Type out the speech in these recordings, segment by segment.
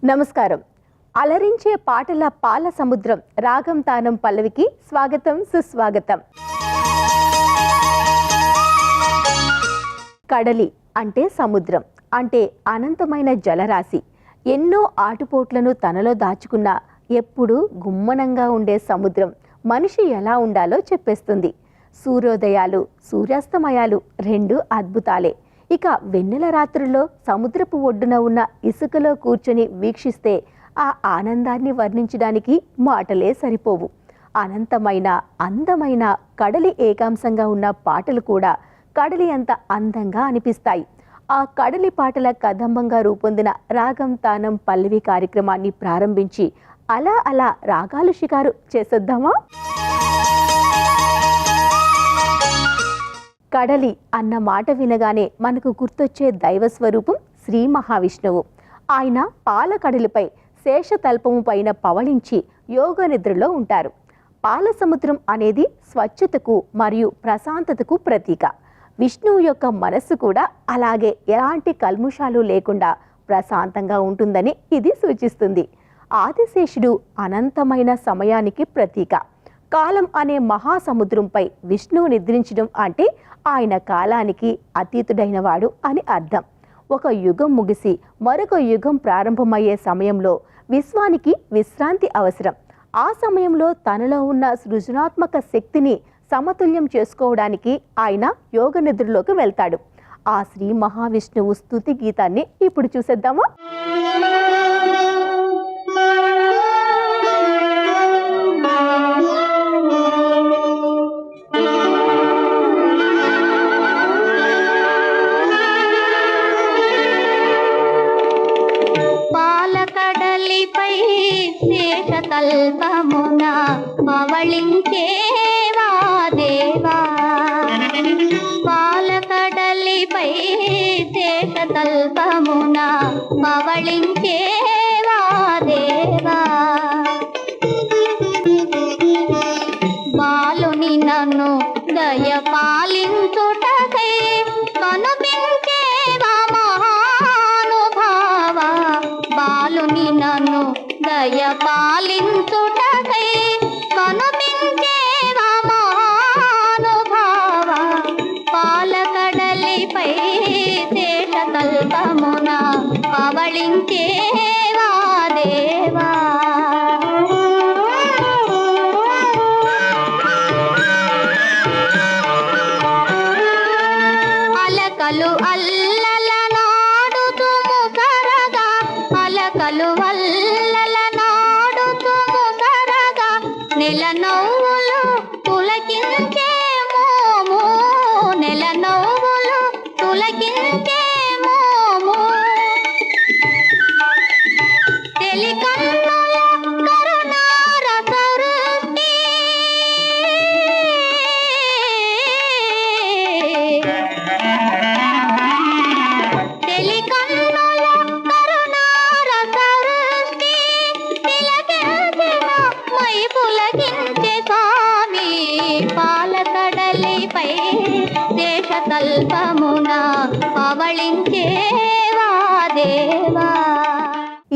నమస్కారం. అలరించే పాటల పాల సముద్రం రాగం తానం పల్లవికి స్వాగతం, సుస్వాగతం. కడలి అంటే సముద్రం, అంటే అనంతమైన జలరాశి. ఎన్నో ఆటుపోట్లను తనలో దాచుకున్న ఎప్పుడూ గుమ్మనంగా ఉండే సముద్రం మనిషి ఎలా ఉండాలో చెప్పేస్తుంది. సూర్యోదయాలు, సూర్యాస్తమయాలు రెండు అద్భుతాలే. ఇక వెన్నెల రాత్రుల్లో సముద్రపు ఒడ్డున ఉన్న ఇసుకలో కూర్చొని వీక్షిస్తే ఆ ఆనందాన్ని వర్ణించడానికి మాటలే సరిపోవు. అనంతమైన అందమైన కడలి ఏకాంశంగా ఉన్న పాటలు కూడా కడలి అంత అందంగా అనిపిస్తాయి. ఆ కడలి పాటల కదంబంగా రూపొందిన రాగం తానం పల్లవి కార్యక్రమాన్ని ప్రారంభించి అలా అలా రాగాలు షికారు చేసేద్దామా? కడలి అన్న మాట వినగానే మనకు గుర్తొచ్చే దైవ స్వరూపం శ్రీ మహావిష్ణువు. ఆయన పాల కడలిపై శేషతల్పము పైన పవళించి యోగ నిద్రలో ఉంటారు. పాల సముద్రం అనేది స్వచ్ఛతకు మరియు ప్రశాంతతకు ప్రతీక. విష్ణువు యొక్క మనస్సు కూడా అలాగే ఎలాంటి కల్ముషాలు లేకుండా ప్రశాంతంగా ఉంటుందని ఇది సూచిస్తుంది. ఆదిశేషుడు అనంతమైన సమయానికి ప్రతీక. కాలం అనే మహాసముద్రంపై విష్ణువు నిద్రించడం అంటే ఆయన కాలానికి అతీతుడైన వాడు అని అర్థం. ఒక యుగం ముగిసి మరొక యుగం ప్రారంభమయ్యే సమయంలో విశ్వానికి విశ్రాంతి అవసరం. ఆ సమయంలో తనలో ఉన్న సృజనాత్మక శక్తిని సమతుల్యం చేసుకోవడానికి ఆయన యోగ నిద్రలోకి వెళ్తాడు. ఆ శ్రీ మహావిష్ణువు స్తుతి గీతాన్ని ఇప్పుడు చూసేద్దామా? శేషతల్పమున పవళించేవా దేవా, పాలకడలిపై శేషతల్పమున పవళించేవా దేవా. బాలుని నన్ను దయ పాలించుటకై కనుపించేవా మహానుభావ, బాలుని నన్ను దయ పాలించుటకై కనుపించేవా మహానుభావ, పాలకడలిపై శేషతల్పమున పవళించేవా దేవా. అలకలు అల్లల నాడుతుము సరగా, అలకలు అల్లల నాడుతుము సరగా, నెల నవ్వులు పులకించే మోము, నెల నవ్వులు పులకించే మోము. తెలికన్నుల కరుణారస వృష్టి, తెలికన్నుల కరుణారస వృష్టి, తిలకించిన మై పులకించే స్వామి, పాలకడలిపై శేషతల్పమున పవళించేవా దేవా.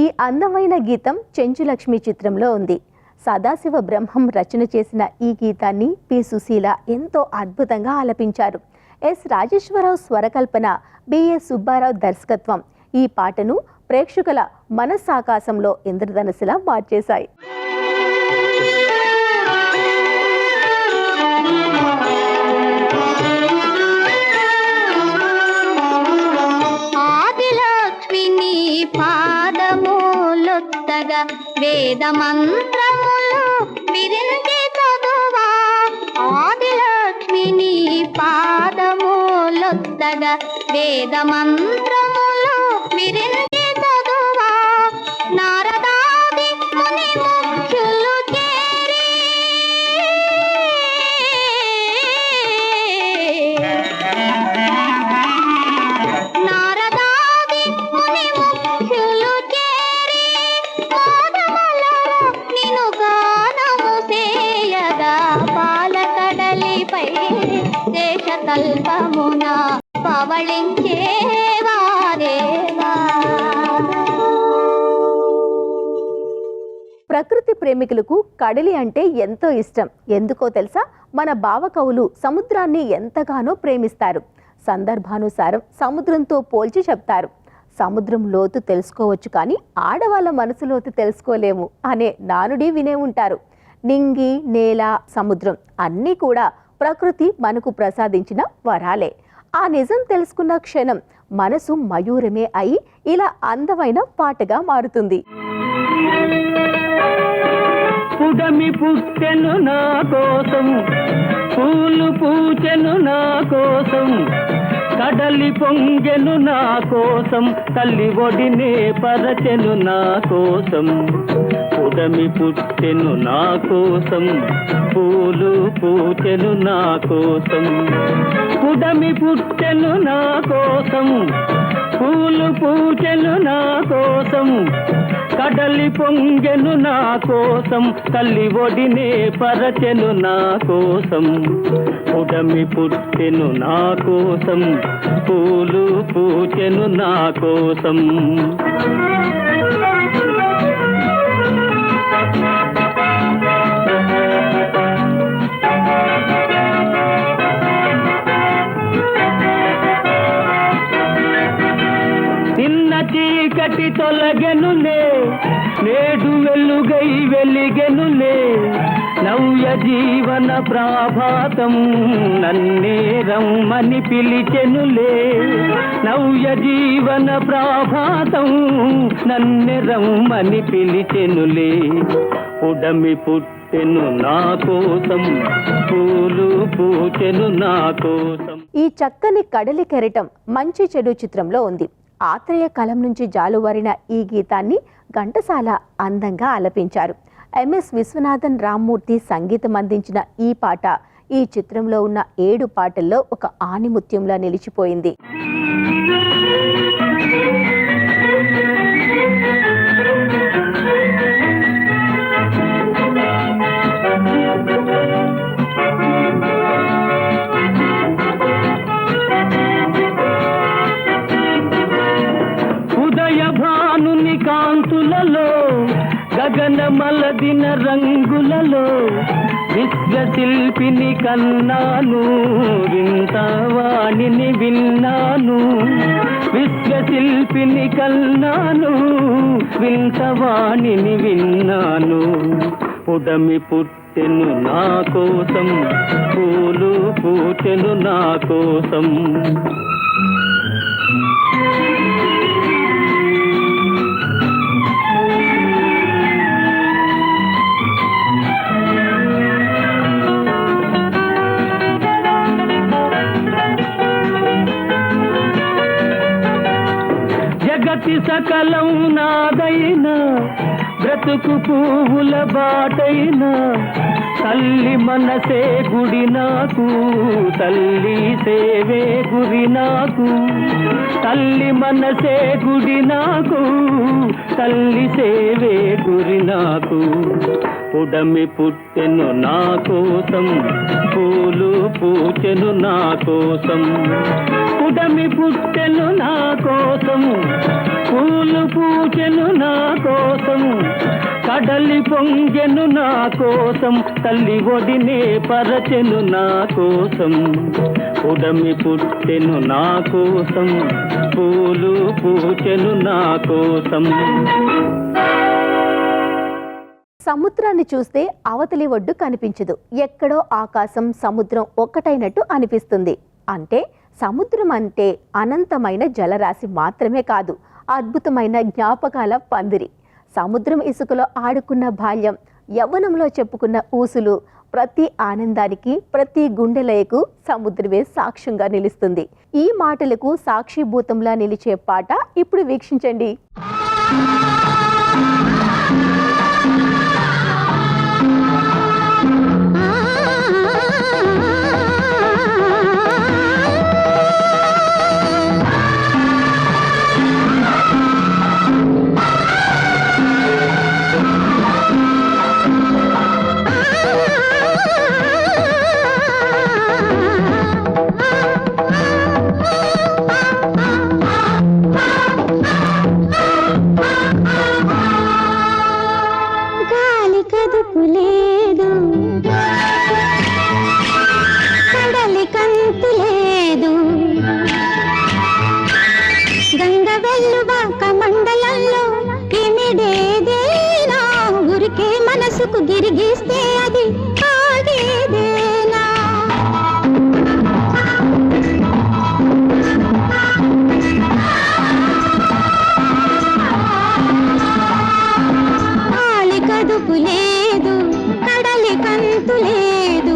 ఈ అందమైన గీతం చెంచులక్ష్మి చిత్రంలో ఉంది. సదాశివ బ్రహ్మం రచన చేసిన ఈ గీతాన్ని పి సుశీల ఎంతో అద్భుతంగా ఆలపించారు. ఎస్ రాజేశ్వరరావు స్వరకల్పన, బిఎస్ సుబ్బారావు దర్శకత్వం ఈ పాటను ప్రేక్షకుల మనస్సాకాశంలో ఇంద్రధనుసులా మార్చేశాయి. ఆదిలక్ష్మిని పాదములొత్తగా వేద మంత్రములు విరించి చదువా, ఆదిలక్ష్మిని పాదములొత్తగా వేద మంత్రములు విరించి చదువా, నారదాది ముని ముఖ్యులు చేరి నారదాది ముని ముఖ్యులు చేరి మోదములలో నిన్ను గానము చేయగా, పాలకడలిపై శేషతల్పమున పవళించేవా దేవా. ప్రకృతి ప్రేమికులకు కడలి అంటే ఎంతో ఇష్టం. ఎందుకో తెలుసా? మన భావకవులు సముద్రాన్ని ఎంతగానో ప్రేమిస్తారు. సందర్భానుసారం సముద్రంతో పోల్చి చెప్తారు. సముద్రం లోతు తెలుసుకోవచ్చు, కానీ ఆడవాళ్ళ మనసు లోతు తెలుసుకోలేము అనే నానుడి వినే ఉంటారు. నింగి, నేల, సముద్రం అన్నీ కూడా ప్రకృతి మనకు ప్రసాదించిన వరాలే. ఆ నిజం తెలుసుకున్న క్షణం మనసు మయూరమే అయి ఇలా అందమైన పాటగా మారుతుంది. పుడమి పుట్టెను నా కోసం, పూలు పూచెను నా కోసం, కడలి పొంగెను నా కోసం, తల్లి ఒడినే పరచెను నా కోసం. పుడమి పుట్టెను నా కోసం, పూలు పూచెను నా కోసం. పుడమి పుట్టెను నా కోసం, పూలు పూచెను నా కోసం, కడలి పొంగెను నా కోసం, తల్లి ఒడినే పరచెను నా కోసం. పుడమి పుట్టెను నా కోసం, పూలు పూచెను నా కోసం. నిన్న చీకటి తొలగెనులే, నేడు వెలుగై వెలిగెనులే, నవ్య జీవన ప్రభాతం నన్నే రమ్మని పిలిచెనులే. నవ్య జీవన ప్రభాతం నన్నే రమ్మని పిలిచెనులే. పుడమి పుట్టెను నా కోసం, పూలు పూచెను నా కోసం. ఈ చక్కని కడలి కెరటం మంచి చెడు చిత్రంలో ఉంది. ఆత్రేయ కలం నుంచి జాలువారిన ఈ గీతాన్ని ఘంటసాల అందంగా ఆలపించారు. ఎంఎస్ విశ్వనాథన్ రామ్మూర్తి సంగీతం అందించిన ఈ పాట ఈ చిత్రంలో ఉన్న 7 పాటల్లో ఒక ఆణిముత్యంలా నిలిచిపోయింది. భానుని కాంతులలో, గగనమలదిన రంగులలో, విశ్వశిల్పిని కన్నాను, వింత వాణిని విన్నాను. విశ్వశిల్పిని కన్నాను, వింత వాణిని విన్నాను. పుడమి పుట్టెను నా కోసం, పూలు పూచెను నా కోసం. జగతి సకలం నాదైనా, బ్రతుకు పువ్వుల బాటైనా, తల్లి మనసే గుడి నాకు, తల్లి సేవే గురి నాకు. తల్లి మనసే గుడి నాకు, తల్లి సేవే గురి నాకు. పుడమి పుట్టెను నా కోసం, పూలు పూచెను నా కోసం. పుడమి పుట్టెను నా కోసం, పూలు పూచెను నా కోసం, కడలి పొంగెను నా కోసం, తల్లి ఒడినే పరచెను నా కోసం. పుడమి పుట్టెను నా కోసం, పూలు పూచెను నా కోసం. సముద్రాన్ని చూస్తే అవతలి ఒడ్డు కనిపించదు. ఎక్కడో ఆకాశం, సముద్రం ఒక్కటైనట్టు అనిపిస్తుంది. అంటే సముద్రం అంటే అనంతమైన జలరాశి మాత్రమే కాదు, అద్భుతమైన జ్ఞాపకాల పందిరి. సముద్రం ఇసుకలో ఆడుకున్న బాల్యం, యవ్వనంలో చెప్పుకున్న ఊసులు, ప్రతి ఆనందానికి, ప్రతి గుండెలయకు సముద్రమే సాక్ష్యంగా నిలుస్తుంది. ఈ మాటలకు సాక్షిభూతంలా నిలిచే పాట ఇప్పుడు వీక్షించండి. లేదు, కడలి కంతు లేదు. గంగ వెల్లువాక మండలంలో ఇమిడేదేనా, ఊరికే మనసుకు గిరిగిస్తే అది ఆగేదేనా. ఆలి కదుపు లేదు, కడలి కంతు లేదు.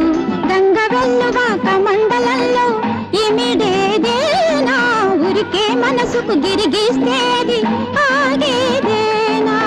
గంగ వెల్లువాక మండలంలో ఇమిడేదేనా, ఊరికే మనసుకు గిరిగిస్తే అది ఆగేదేనా.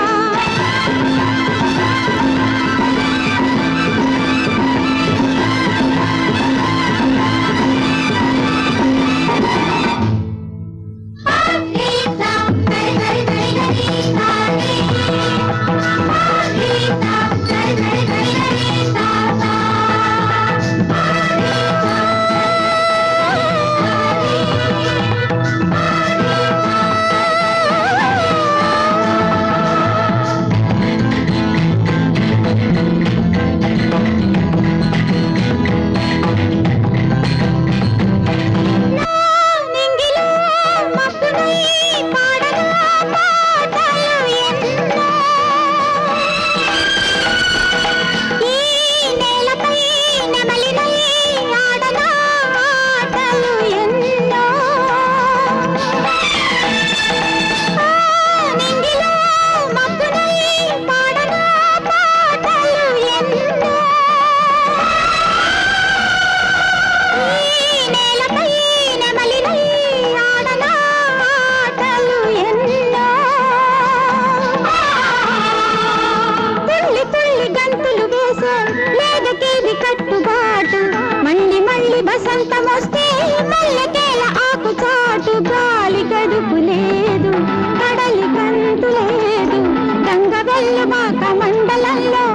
వసంతమొస్తే మల్లెకేల ఆకు చాటు. గాలి గడుపు లేదు, కడలి కంతు లేదు. గంగ వెల్లువాక మండలంలో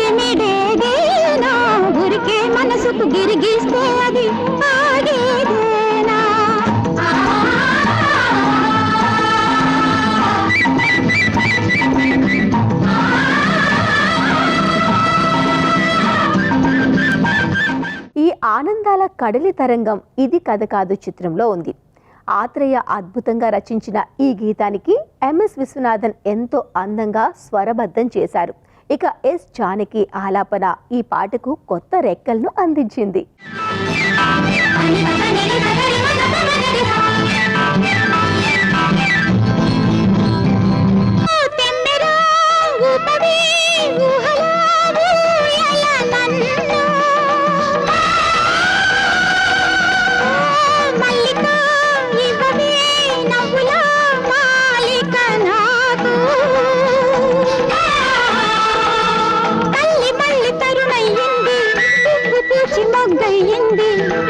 ఇమిడేదేనా, ఊరికే మనసుకు గిరిగిస్తే అది ఆగేదేనా. ఈ ఆనందాల కడలి తరంగం ఇది కథ కాదు చిత్రంలో ఉంది. ఆత్రేయ అద్భుతంగా రచించిన ఈ గీతానికి ఎంఎస్ విశ్వనాథన్ ఎంతో అందంగా స్వరబద్ధం చేశారు. ఇక ఎస్ జానకి ఆలాపన ఈ పాటకు కొత్త రెక్కలను అందించింది.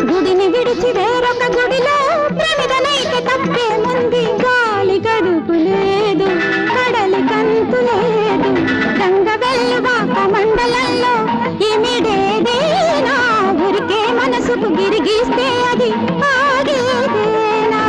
గుడిని విడిచి వేరొక గుడిలో ప్రమిదనైతే తప్పేముంది. గాలి గడుపు లేదు, కడలి కంతు లేదు. గంగ వెల్లువాక మండలంలో ఇమిడేదేనా, ఊరికే మనసుకు గిరిగిస్తే అది ఆగేదేనా.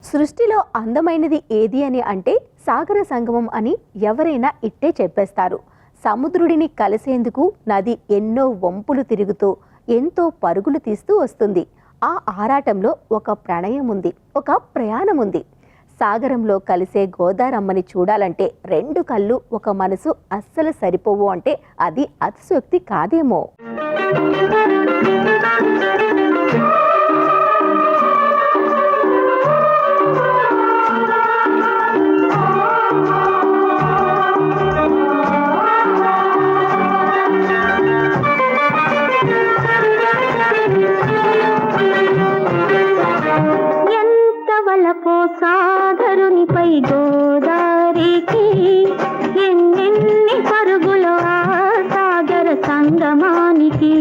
సృష్టిలో అందమైనది ఏది అని అంటే సాగర సంగమం అని ఎవరైనా ఇట్టే చెప్పేస్తారు. సముద్రుడిని కలిసేందుకు నది ఎన్నో వంపులు తిరుగుతూ ఎంతో పరుగులు తీస్తూ వస్తుంది. ఆ ఆరాటంలో ఒక ప్రణయం ఉంది, ఒక ప్రయాణం ఉంది. సాగరంలో కలిసే గోదారమ్మని చూడాలంటే రెండు కళ్ళు ఒక మనసు అస్సలు సరిపోవు అంటే అది అతిశయోక్తి కాదేమో. సాగరునిపై గోదారికి ఎన్నెన్ని పరుగులో ఆ సాగర సంగమానికి.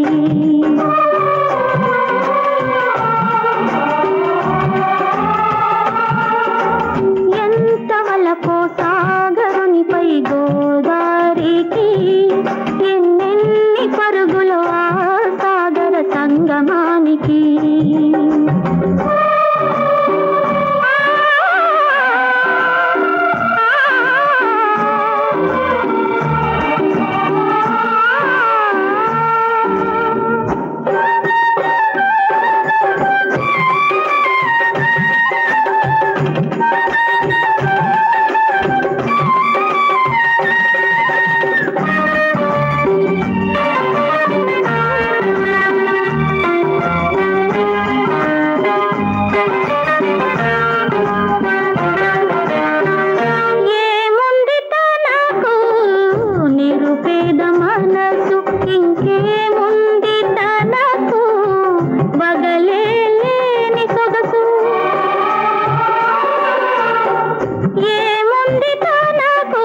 ఇంకేముంది తనకు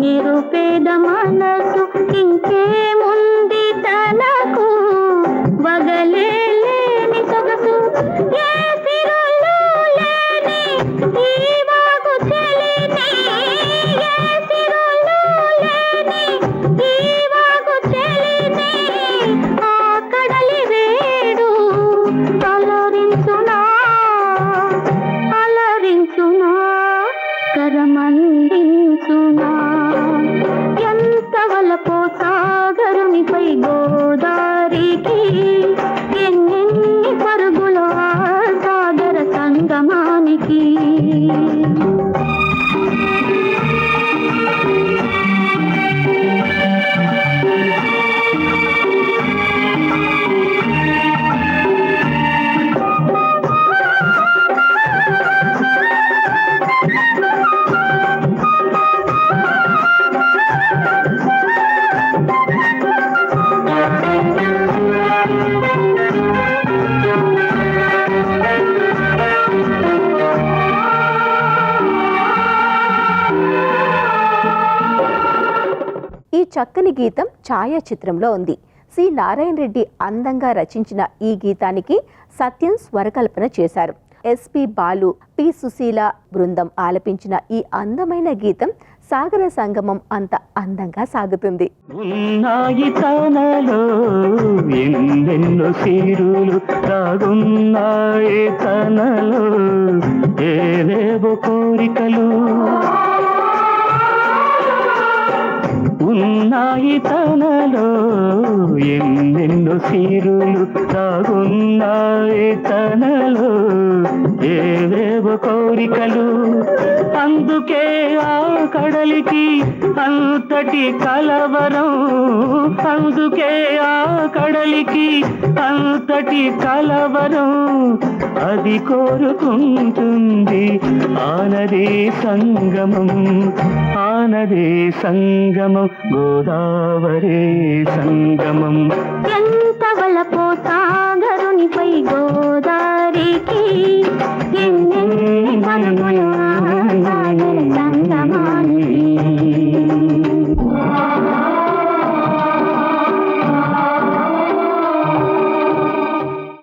నిరుపేద మనసు ఇంకేముంది తనకు వగలే లేని సొగసు ఏ సిరులు లేని ఈ వాగు చెలిని ఏ సిరులు లేని ఈ వాగు చెలిని ఆ కడలి వేడు అలరించునా అలరించునా కరమందించునా ఎంత వలపో సాగరునిపై గోదారికి ఎన్నెన్ని పరుగులో ఆ సాగర సంగమానికి ఈ చక్కని గీతం ఛాయాచిత్రంలో ఉంది. సి నారాయణ రెడ్డి అందంగా రచించిన ఈ గీతానికి సత్యం స్వరకల్పన చేశారు. ఎస్పి బాలు, పి సుశీల బృందం ఆలపించిన ఈ అందమైన గీతం సాగర సంగమం అంత అందంగా సాగుతుంది. ఉన్నాయి తనలో ఎన్నెన్నో సిరులు తాగున్నాయి తనలో ఏవేవో కోరికలు ఉన్నాయి తనలో ఎన్నెన్నో సిరులు తాగున్నాయి తనలో ఏవేవో కోరికలు అందుకే ఆ కడలికి అంతటి కలవరం అందుకే ఆ కడలికి అంతటి కలవరం అది కోరుకుంటుంది ఆనదే సంగమం ఆనదే సంగమం గోదావరి సంగమం ఎంత వలపో సాగరునిపై గోదారికి ఎన్నెన్ని పరుగులో ఆ సాగర సంగమానికి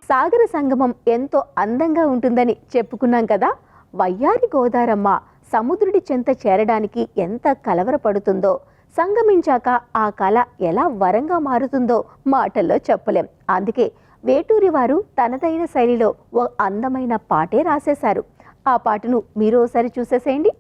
సాగర సంగమం ఎంతో అందంగా ఉంటుందని చెప్పుకున్నాం కదా. వయ్యారి గోదారమ్మ సముద్రుడి చెంత చేరడానికి ఎంత కలవరపడుతుందో, సంగమించాక ఆ కళ ఎలా వరంగా మారుతుందో మాటల్లో చెప్పలేం. అందుకే వేటూరి వారు తనదైన శైలిలో ఓ అందమైన పాటే రాసేశారు. ఆ పాటను మీరు ఒకసారి చూసేసేయండి.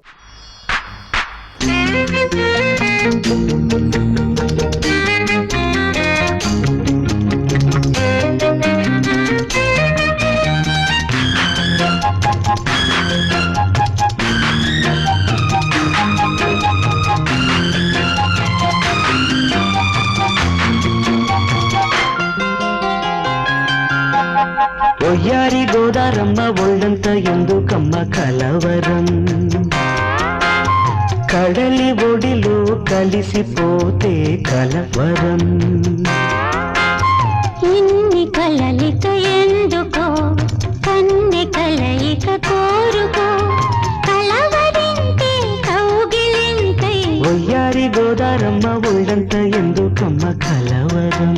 ఒయ్యారి గోదారమ్మ ఒళ్ళంత ఎందుకమ్మ కలవరం కడలి ఒడిలో కలిసిపోతే కలవరం ఇన్ని కలలిక ఎందుకో కన్నె కలయిక కోరుకో కలవరింటే కౌగిలింతై ఒయ్యారి గోదారమ్మ ఒళ్ళంత ఎందుకమ్మ కలవరం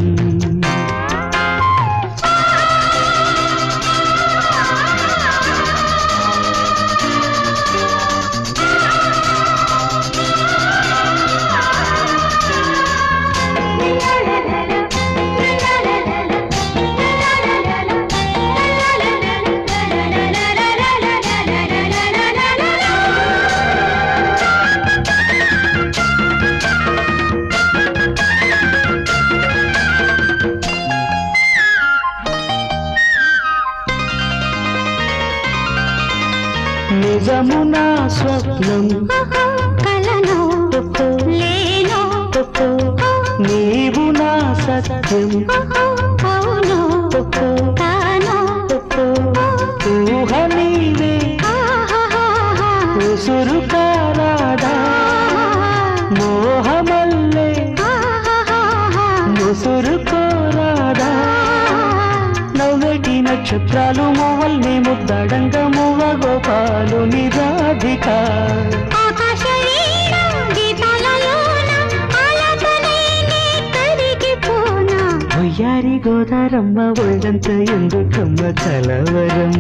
నిజమునా స్వప్నం కలను లేను నీవు నా సత్యం అవును తాను ఊహ నీవే ఉసురు కారాదా మోహమల్లే ముసురు కోరాదా నవ్వెటి నక్షత్రాలు మూవల్ని ముద్దడంగ మూవ గోపాలు నిరాధిక ఆకాశ గోదారమ్మ ఒళ్ళంత ఎందుకమ్మ కలవరం.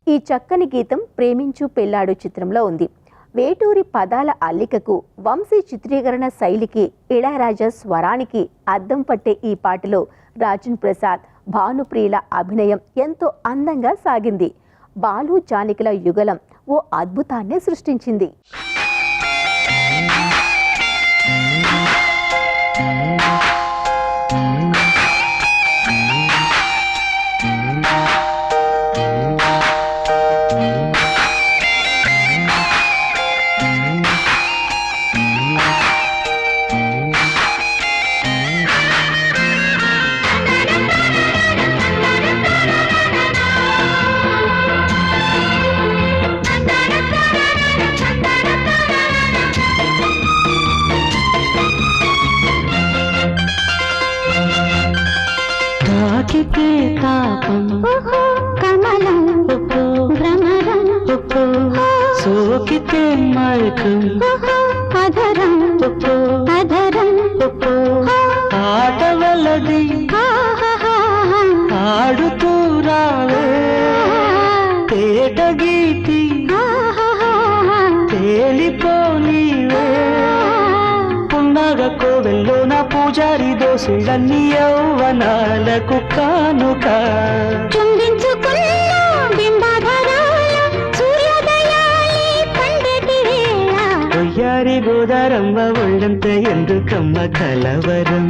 ఈ చక్కని గీతం ప్రేమించు పెళ్ళాడు చిత్రంలో ఉంది. వేటూరి పదాల అల్లికకు, వంశీ చిత్రీకరణ శైలికి, ఇళయరాజా స్వరానికి అద్దం పట్టే ఈ పాటలో రాజన్ ప్రసాద్, భానుప్రియుల అభినయం ఎంతో అందంగా సాగింది. బాలు జానకిల యుగలం ఓ అద్భుతాన్ని సృష్టించింది. తాకితే తాపం కమలం భ్రమరం సోకితే మైకం అధరం అధరం ఆట వలది ఆడుతూ రావే తేట గీతి తేలిపోనీవే. పున్నగ కోవెల్లో నా పూజారి దోసులన్నీ యౌవనాలకు కానుక. చుంబించుకున్న బింబాధరాల సూర్యోదయాలే పండటి వేళ కొయ్యారి గోదారమ్మ ఒళ్ళంత ఎందుకమ్మ కలవరం.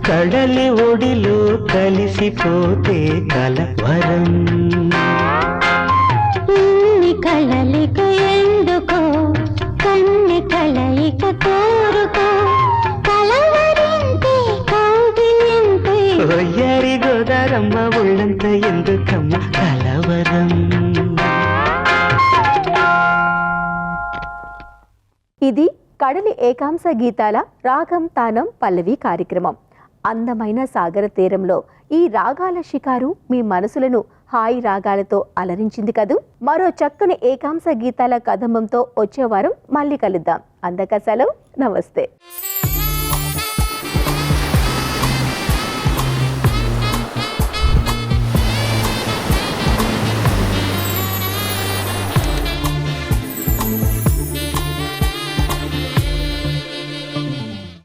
కడలి ఒడిలో కలిసిపోతే కలవరం. ఇన్ని కలలిక ఎందుకో కన్నె కలయిక కోరుకో కలవరింతే కౌగిలింతే కొయ్యారి గోదారమ్మ ఒళ్ళంత ఎందుకమ్మ కలవరం. ఇది కడలి ఏకాంశ గీతాల రాగం తానం పల్లవి కార్యక్రమం. అందమైన సాగర తీరంలో ఈ రాగాల షికారు మీ మనసులను హాయి రాగాలతో అలరించింది కదూ. మరో చక్కని ఏకాంశ గీతాల కదంబంతో వచ్చే వారం మళ్ళీ కలుద్దాం. అందక సెలవు, నమస్తే.